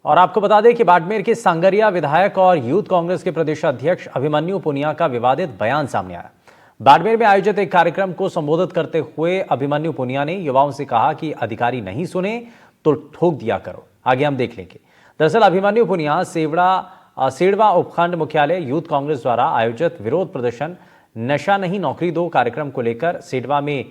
और आपको बता दें कि बाड़मेर के सांगरिया विधायक और यूथ कांग्रेस के प्रदेशाध्यक्ष अभिमन्यु पुनिया का विवादित बयान सामने आया। बाड़मेर में आयोजित एक कार्यक्रम को संबोधित करते हुए अभिमन्यु पुनिया ने युवाओं से कहा कि अधिकारी नहीं सुने तो ठोक दिया करो। आगे हम देख लेंगे। दरअसल अभिमन्यु पुनिया सेड़वा उपखंड मुख्यालय यूथ कांग्रेस द्वारा आयोजित विरोध प्रदर्शन नशा नहीं नौकरी दो कार्यक्रम को लेकर सेड़वा में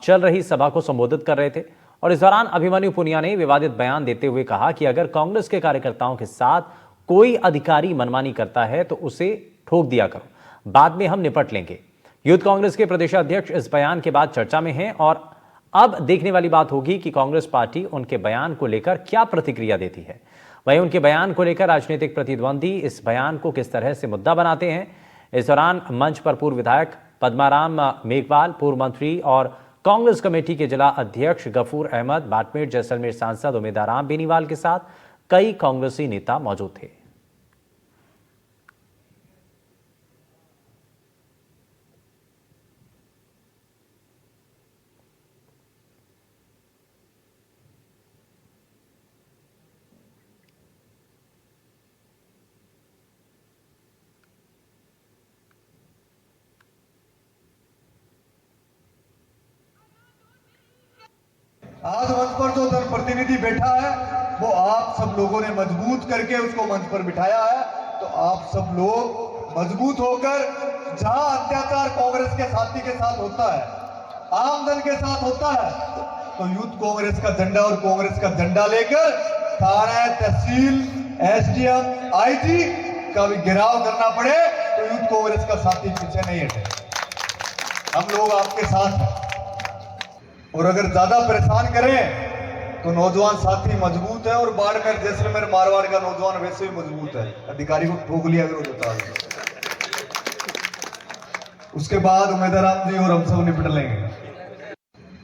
चल रही सभा को संबोधित कर रहे थे और इस दौरान अभिमन्यु पुनिया ने विवादित बयान देते हुए कहा कि अगर कांग्रेस के कार्यकर्ताओं के साथ कोई अधिकारी मनमानी करता है तो उसे ठोक दिया करो, बाद में हम निपट लेंगे। यूथ कांग्रेस के प्रदेशाध्यक्ष इस बयान के बाद चर्चा में हैं और अब देखने वाली बात होगी कि कांग्रेस पार्टी उनके बयान को लेकर क्या प्रतिक्रिया देती है। वहीं उनके बयान को लेकर राजनीतिक प्रतिद्वंदी इस बयान को किस तरह से मुद्दा बनाते हैं। इस दौरान मंच पर पूर्व विधायक पद्माराम मेघवाल, पूर्व मंत्री और कांग्रेस कमेटी के जिला अध्यक्ष गफूर अहमद, बाड़मेर जैसलमेर सांसद उमेदाराम बेनीवाल के साथ कई कांग्रेसी नेता मौजूद थे। आज मंच पर जो जनप्रतिनिधि बैठा है वो आप सब लोगों ने मजबूत करके उसको मंच पर बिठाया है। तो आप सब लोग मजबूत होकर, जहां अत्याचार कांग्रेस के साथी के साथ होता है, आमदन के साथ होता है, तो यूथ कांग्रेस का झंडा और कांग्रेस का झंडा लेकर थाना, तहसील, एसडीएम, आईजी का भी घेराव करना पड़े तो यूथ कांग्रेस का साथी पीछे नहीं हटे। हम लोग आपके साथ हैं और अगर ज्यादा परेशान करें तो नौजवान साथी मजबूत है और बाड़मेर जैसलमेर मारवाड़ का नौजवान वैसे भी मजबूत है। अधिकारी को ठोक लिया अगर होता है, उसके बाद उमेदाराम जी और हम सब निपट लेंगे।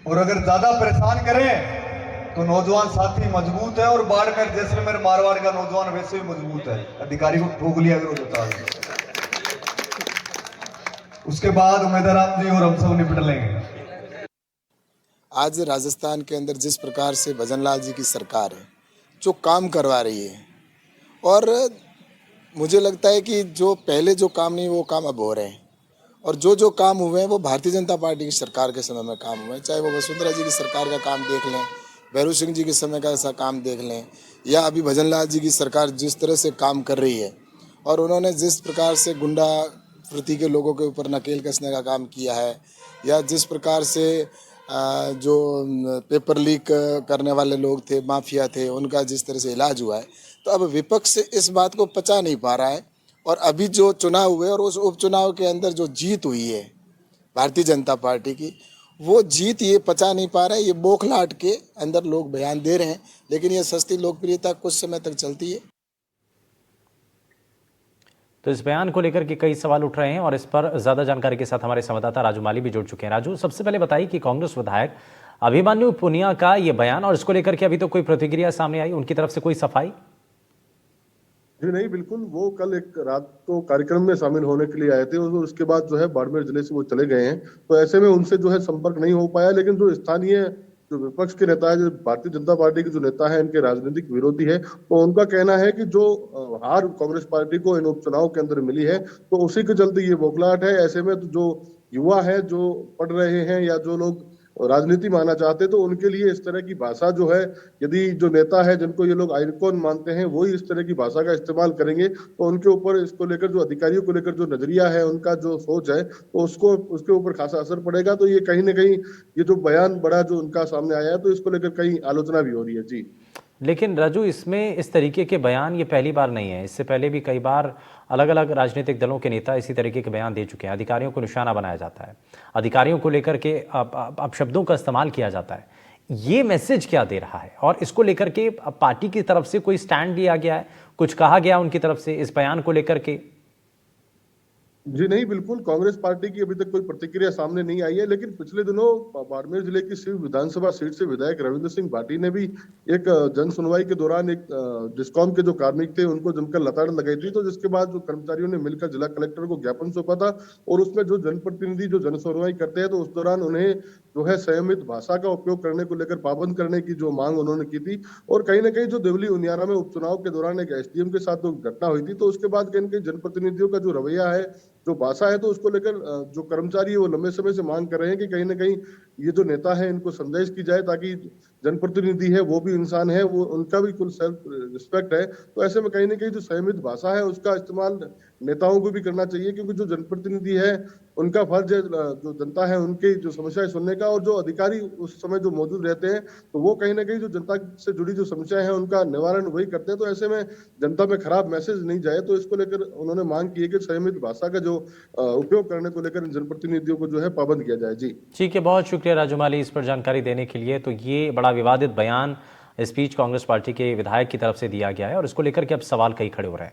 और अगर ज्यादा परेशान करें तो नौजवान साथी मजबूत है और बाड़मेर जैसलमेर मारवाड़ का नौजवान वैसे भी मजबूत है। अधिकारी को ठोक लिया अगर होता है, उसके बाद उमेदाराम जी और हम सब निपट लेंगे। आज राजस्थान के अंदर जिस प्रकार से भजनलाल जी की सरकार है जो काम करवा रही है, और मुझे लगता है कि जो पहले जो काम नहीं वो काम अब हो रहे हैं, और जो काम हुए हैं वो भारतीय जनता पार्टी की सरकार के समय में काम हुए हैं। चाहे वो वसुंधरा जी की सरकार का काम देख लें, भैरू सिंह जी के समय का ऐसा काम देख लें, या अभी भजनलाल जी की सरकार जिस तरह से काम कर रही है और उन्होंने जिस प्रकार से गुंडा प्रति के लोगों के ऊपर नकेल कसने का काम किया है, या जिस प्रकार से जो पेपर लीक करने वाले लोग थे, माफिया थे, उनका जिस तरह से इलाज हुआ है, तो अब विपक्ष इस बात को पचा नहीं पा रहा है। और अभी जो चुनाव हुए और उस उपचुनाव के अंदर जो जीत हुई है भारतीय जनता पार्टी की, वो जीत ये पचा नहीं पा रहा है। ये बौखलाहट के अंदर लोग बयान दे रहे हैं, लेकिन ये सस्ती लोकप्रियता कुछ समय तक चलती है। तो इस बयान को लेकर के कई सवाल उठ रहे हैं और इस पर ज्यादा जानकारी के साथ हमारे संवाददाता राजू माली भी जुड़ चुके हैं। राजू, सबसे पहले बताइए कि कांग्रेस विधायक अभिमन्यु पुनिया का ये बयान और इसको लेकर के अभी तो कोई प्रतिक्रिया सामने आई, उनकी तरफ से कोई सफाई? जी नहीं, बिल्कुल। वो कल एक रात को कार्यक्रम में शामिल होने के लिए आए थे और उसके बाद जो है बाड़मेर जिले से वो चले गए हैं, तो ऐसे में उनसे जो है संपर्क नहीं हो पाया। लेकिन जो स्थानीय जो विपक्ष के नेता है, जो भारतीय जनता पार्टी के जो नेता है, इनके राजनीतिक विरोधी है, तो उनका कहना है कि जो हार कांग्रेस पार्टी को इन उपचुनाव के अंदर मिली है तो उसी के चलते ये बौखलाहट है। ऐसे में तो जो युवा है, जो पढ़ रहे हैं या जो लोग राजनीति मानना चाहते, तो उनके लिए इस तरह की भाषा जो है, यदि जो नेता है जिनको ये लोग आइकॉन मानते हैं वही इस तरह की भाषा का इस्तेमाल करेंगे तो उनके ऊपर, इसको लेकर जो अधिकारियों को लेकर जो नजरिया है, उनका जो सोच है, तो उसके ऊपर खासा असर पड़ेगा। तो ये कहीं ना कहीं ये जो बयान बड़ा जो उनका सामने आया है, तो इसको लेकर कई आलोचना भी हो रही है। जी, लेकिन राजू, इसमें इस तरीके के बयान ये पहली बार नहीं है। इससे पहले भी कई बार अलग अलग राजनीतिक दलों के नेता इसी तरीके के बयान दे चुके हैं। अधिकारियों को निशाना बनाया जाता है, अधिकारियों को लेकर के अपशब्दों का इस्तेमाल किया जाता है। ये मैसेज क्या दे रहा है और इसको लेकर के पार्टी की तरफ से कोई स्टैंड लिया गया है, कुछ कहा गया उनकी तरफ से इस बयान को लेकर के? जी नहीं, बिल्कुल। कांग्रेस पार्टी की अभी तक कोई प्रतिक्रिया सामने नहीं आई है, लेकिन पिछले दिनों बाड़मेर जिले की शिव विधानसभा सीट से विधायक रविंद्र सिंह भाटी ने भी एक जन सुनवाई के दौरान एक डिस्कॉम के जो कार्मिक थे उनको जमकर लताड़ लगाई थी। तो जिसके बाद जो कर्मचारियों ने मिलकर जिला कलेक्टर को ज्ञापन सौंपा था और उसमें जो जनप्रतिनिधि जो जन सुनवाई करते हैं, तो उस दौरान उन्हें जो है संयमित भाषा का उपयोग करने को लेकर पाबंद करने की जो मांग उन्होंने की थी। और कहीं ना कहीं जो देवली उनियारा में उपचुनाव के दौरान एक एसडीएम के साथ जो घटना हुई थी, तो उसके बाद कहीं ना कहीं जनप्रतिनिधियों का जो रवैया है, जो भाषा है, तो उसको लेकर जो कर्मचारी है वो लंबे समय से मांग कर रहे हैं कि कहीं ना कहीं ये जो नेता है इनको संदेश की जाए, ताकि जनप्रतिनिधि है वो भी इंसान है, वो उनका भी कुल सेल्फ रिस्पेक्ट है। तो ऐसे में कहीं ना कहीं जो संयमित भाषा है उसका इस्तेमाल नेताओं को भी करना चाहिए, क्योंकि जो जनप्रतिनिधि है उनका फर्ज है जो जनता है उनकी जो समस्याएं सुनने का, और जो अधिकारी उस समय जो मौजूद रहते हैं तो वो कहीं ना कहीं जो जनता से जुड़ी जो समस्याएं हैं उनका निवारण वही करते हैं। तो ऐसे में जनता में खराब मैसेज नहीं जाए, तो इसको लेकर उन्होंने मांग की है कि संयमित भाषा का जो उपयोग करने को लेकर इन जनप्रतिनिधियों को जो है पाबंद किया जाए। जी ठीक है, बहुत शुक्रिया राजू माली इस पर जानकारी देने के लिए। तो ये बड़ा विवादित बयान इस बीच कांग्रेस पार्टी के विधायक की तरफ से दिया गया है और इसको लेकर के अब सवाल कई खड़े हो रहे हैं।